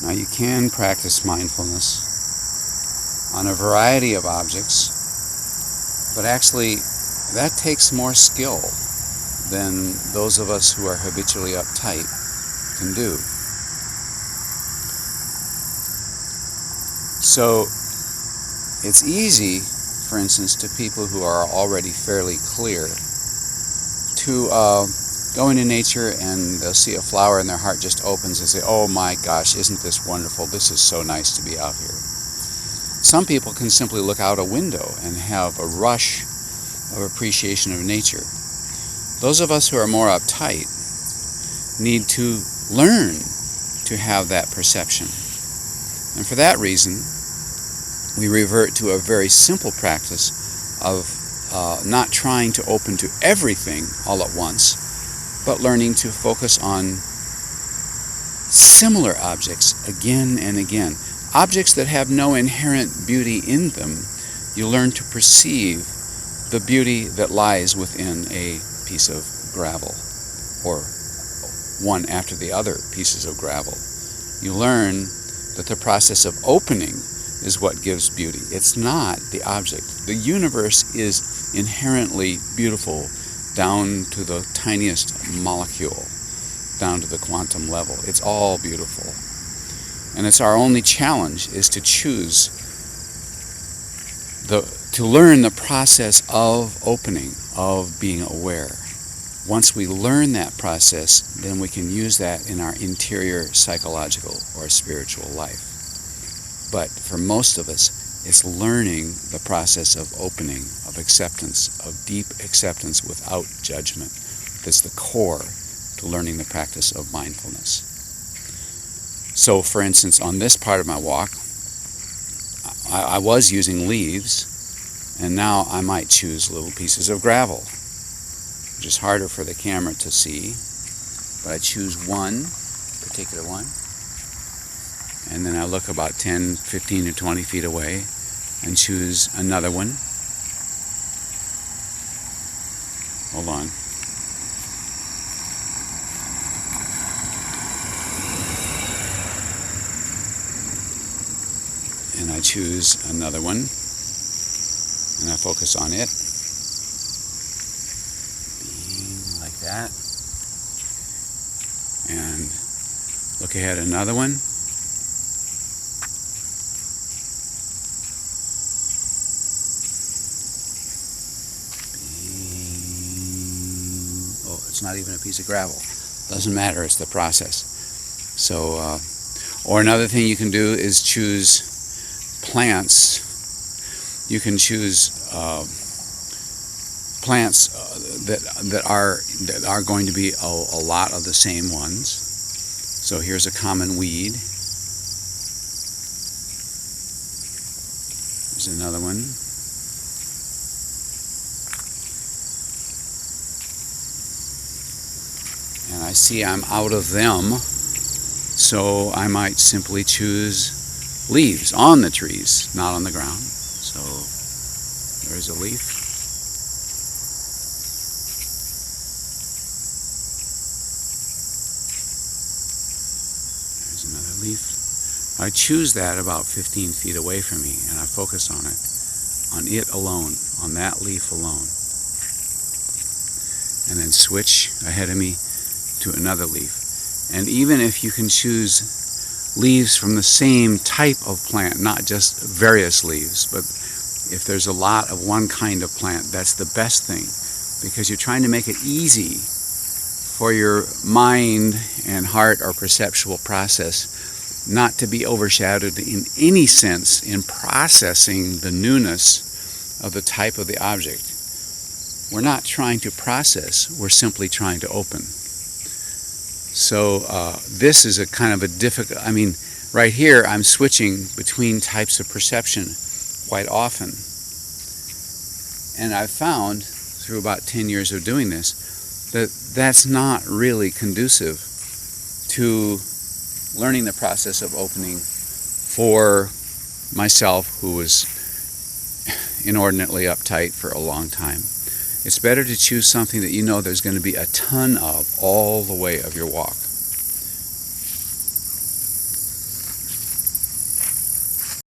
Now you can practice mindfulness on a variety of objects, but actually that takes more skill than those of us who are habitually uptight can do. So it's easy, for instance, to people who are already fairly clear to go into nature and they'll see a flower and their heart just opens and say, oh my gosh, isn't this wonderful? This is so nice to be out here. Some people can simply look out a window and have a rush of appreciation of nature. Those of us who are more uptight need to learn to have that perception. And for that reason, we revert to a very simple practice of not trying to open to everything all at once, but learning to focus on similar objects again and again. Objects that have no inherent beauty in them, you learn to perceive the beauty that lies within a piece of gravel, or one after the other pieces of gravel. You learn that the process of opening is what gives beauty. It's not the object. The universe is inherently beautiful down to the tiniest molecule, down to the quantum level. It's all beautiful. And it's our only challenge is to choose to learn the process of opening, of being aware. Once we learn that process, then we can use that in our interior psychological or spiritual life. But for most of us, it's learning the process of opening, of acceptance, of deep acceptance without judgment. That's the core to learning the practice of mindfulness. So, for instance, on this part of my walk, I was using leaves, and now I might choose little pieces of gravel, which is harder for the camera to see, but I choose one particular one, and then I look about 10, 15, or 20 feet away and choose another one. Hold on. And I choose another one, and I focus on it, being like that, and look ahead, another one, oh, it's not even a piece of gravel. Doesn't matter, it's the process. So, or another thing you can do is choose plants. You can choose plants that are going to be a lot of the same ones. So here's a common weed. There's another one. And I see I'm out of them, so I might simply choose leaves on the trees, not on the ground. So there's a leaf. There's another leaf. I choose that about 15 feet away from me, and I focus on it alone, on that leaf alone. And then switch ahead of me to another leaf. And even if you can choose leaves from the same type of plant, not just various leaves, but if there's a lot of one kind of plant, that's the best thing, because you're trying to make it easy for your mind and heart or perceptual process not to be overshadowed in any sense in processing the newness of the type of the object. We're not trying to process, we're simply trying to open. So this is a kind of a difficult, right here I'm switching between types of perception quite often. And I've found, through about 10 years of doing this, that that's not really conducive to learning the process of opening for myself, who was inordinately uptight for a long time. It's better to choose something that you know there's going to be a ton of all the way of your walk.